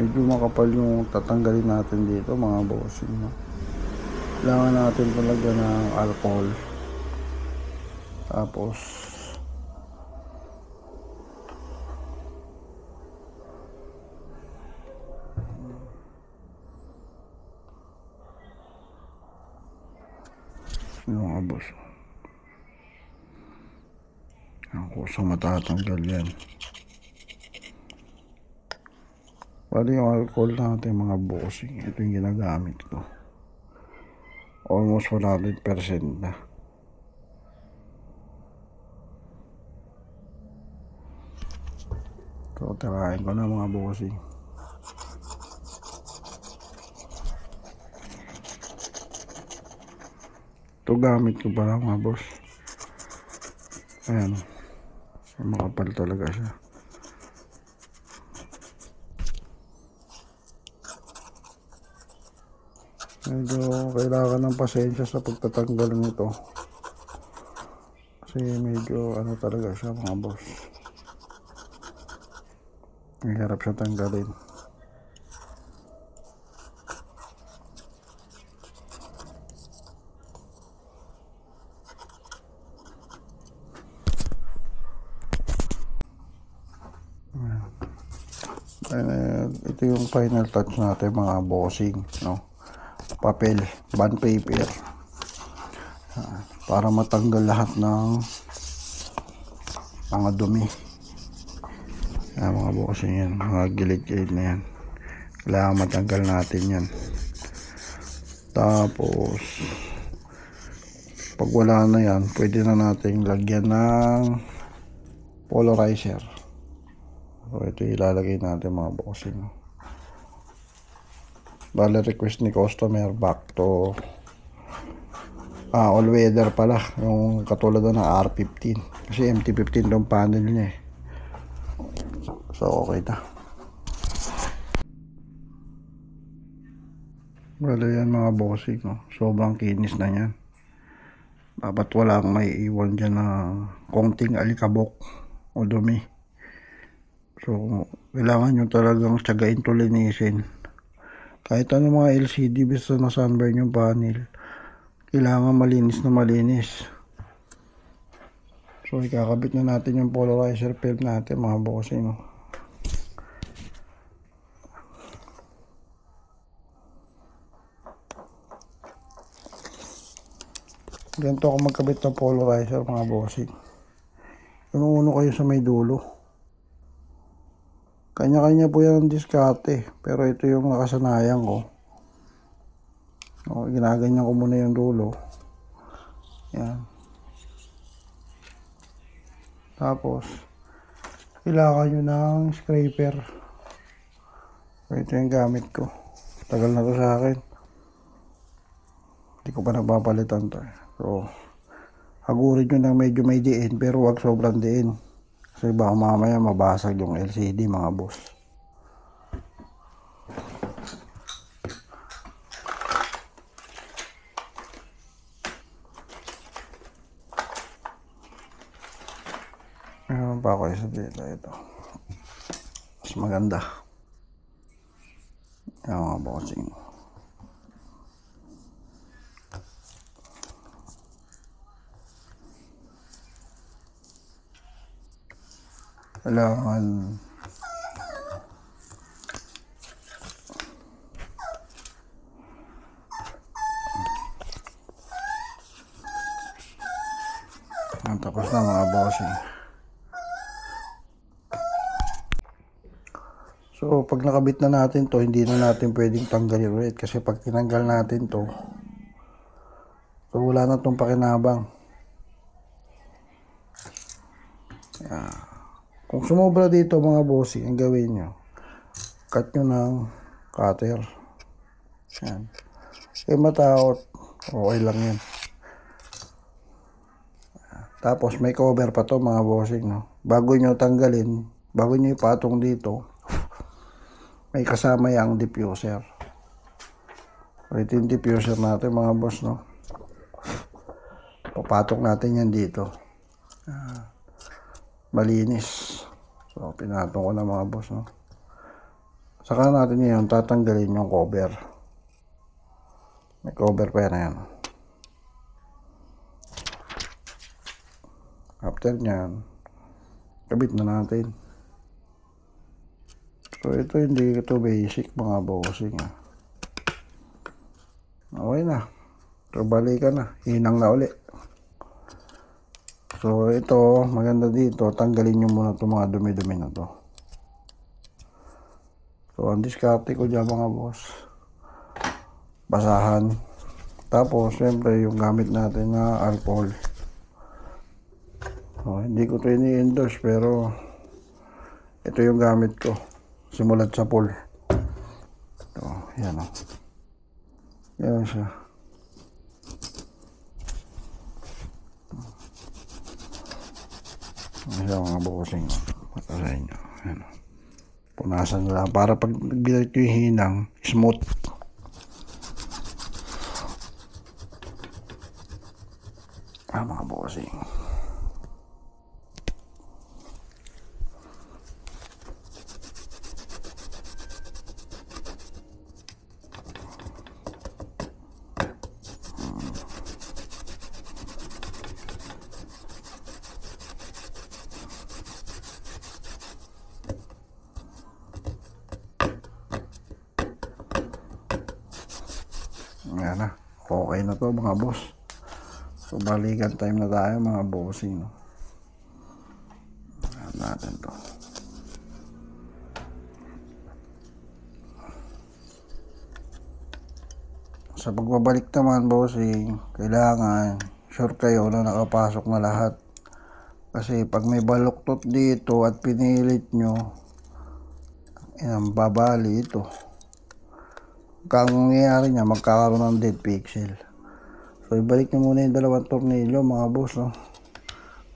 medyo makapal yung tatanggalin natin dito mga bossing, no? Kailangan natin talaga ng alcohol, tapos yung mga boss, ako sa matatanggal yan. Bali yung alcohol natin mga bossing, ito yung ginagamit ko, almost 100% na. So tirahin ko na mga bossing. Ito gamit ko pala mga boss, ayan, makapal talaga siya. Medyo kailangan ng pasensya sa pagtatanggal nito kasi medyo ano talaga siya mga boss, mahirap siya tanggalin. Ito yung final touch natin mga bossing, no? Papel, bond paper, para matanggal lahat ng mga dumi. Mga bossing yan, mga gilid-gilid na yan, kailangan matanggal natin yan. Tapos pag wala na yan, pwede na natin lagyan ng polarizer. So ito ilalagay natin mga bossing. Bale request ni customer back to all weather pala, yung katulad ng R15 kasi MT15 yung panel niya eh. So okay na. Bale yan mga bossing, no? Sobrang kinis na yan. Dapat walang may iwan dyan na konting alikabok o dumi. So kailangan nyo talagang tiyagain to linisin. Kahit ano mga LCD, basta na sunburn yung panel, kailangan malinis na malinis. So ikakabit na natin yung polarizer film natin mga bossing, no? Ganito ako magkabit ng polarizer mga bossing. Uno kayo sa may dulo. Kanya-kanya po yan ang diskarte, pero ito yung nakasanayan ko. Ginaganyan ko muna yung dulo. Yan. Tapos kailangan nyo ng scraper. Ito yung gamit ko. Tagal na to sa akin. Hindi ko pa nagpapalitan to. So hagurin nyo ng medyo may diin, pero wag sobrang diin. Kasi baka mamaya mabasag yung LCD mga boss. Meron pa ako isa dito, ito mas maganda. Yan mga bossing. Kailangan tapos na mga bossing. So pag nakabit na natin to, hindi na natin pwedeng tanggalin ulit, kasi pag tinanggal natin to, so wala na tong pakinabang. Kung sumobra dito mga bossing, ang gawin nyo, cut nyo ng cutter. Yan. Kaya mataot, okay lang yan. Tapos may cover pa to mga bossing, no? Bago nyo tanggalin, bago nyo ipatong dito, may kasama yung diffuser. So ito yung diffuser natin mga boss, no? Papatok natin yan dito. Malinis. So pinatong ko na mga boss, no? Saka natin ngayon tatanggalin yung cover. May cover pa yan. After nyan, kabit na natin. So ito hindi ito basic mga bossing. Okay na. So balikan na. Hinang na uli. So ito, maganda dito, tanggalin nyo muna itong mga dumi-dumi na to. So ang diskarte ko dyan mga boss, basahan. Tapos syempre yung gamit natin na alcohol. So, hindi ko ito ini-endorse pero ito yung gamit ko. Simulat sa pool. So, yan o. Yan siya. Ayan mga bossing. Patasayin nyo. Ayan. Punasan nyo lang para pag nagbilat yung hinang, smooth. Mga bossing. Yan na. Okay na to mga boss. So balikan time na tayo mga bossing. Ayan natin to. Sa pagbabalik naman bossing, kailangan sure kayo na nakapasok na lahat. Kasi pag may baluktot dito at pinilit nyo, babali ito. Kung nangyayari niya, magkakaroon ng dead pixel. So ibalik nyo muna yung dalawang tornilyo mga boss, no?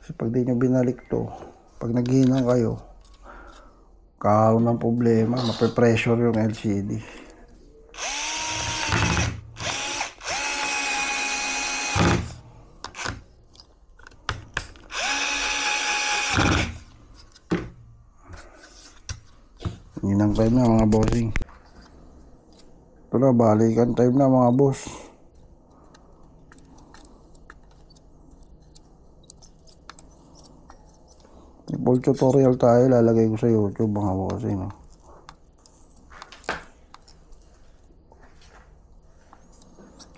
Kasi pag di nyo binalik to, pag naghinang kayo, kakaroon ng problema, mape-pressure yung LCD. Hinang time na mga bossing. Ito na, balikan time na mga boss. Full tutorial tayo, lalagay ko sa YouTube mga bossing, no?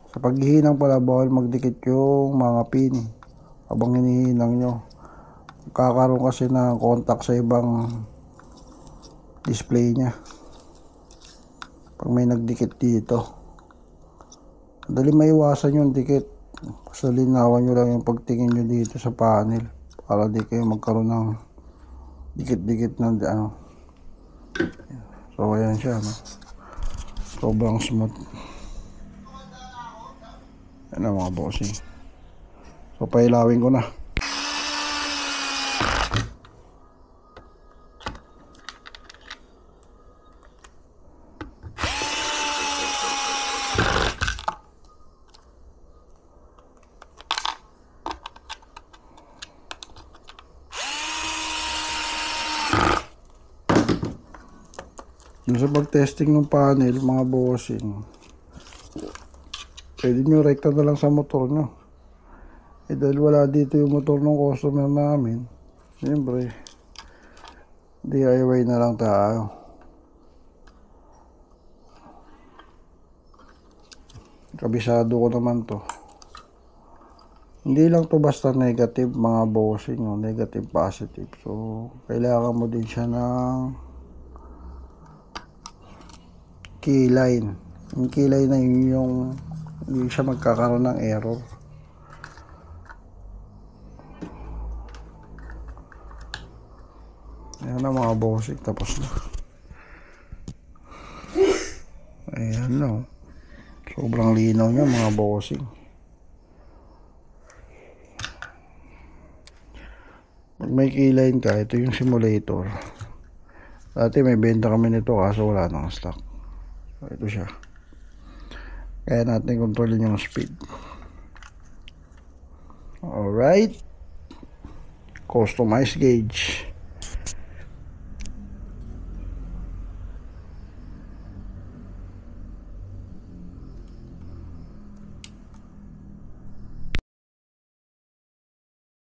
Sa paghihinang pala, bawal magdikit yung mga pin habang hinihinang nyo. Kakaroon kasi ng contact sa ibang display nya pag may nagdikit dito. Dali maiwasan yung dikit. Basta linawan nyo lang yung pagtingin nyo dito sa panel para di kayo magkaroon ng dikit-dikit na ano. So ayan siya, no? Sobrang smooth. Yan na mga bossing. So pailawin ko na. Yung sa pag-testing ng panel, mga bossing, pwede nyo rekta na lang sa motor nyo. Dahil wala dito yung motor ng customer namin, siyempre DIY na lang tayo. Kabisado ko naman to. Hindi lang to basta negative mga bossing, no? Negative positive. So kailangan mo din siya ng keyline. Yung keyline na yung hindi siya magkakaroon ng error. Ayan na mga bossing, tapos na. Ayan na. Sobrang linaw niya mga bossing. Pag may keyline ka, ito yung simulator. Dati may benta kami nito kaso wala nang stock. So, ito siya. Kaya natin kontrolin yung speed. Alright. Customized gauge.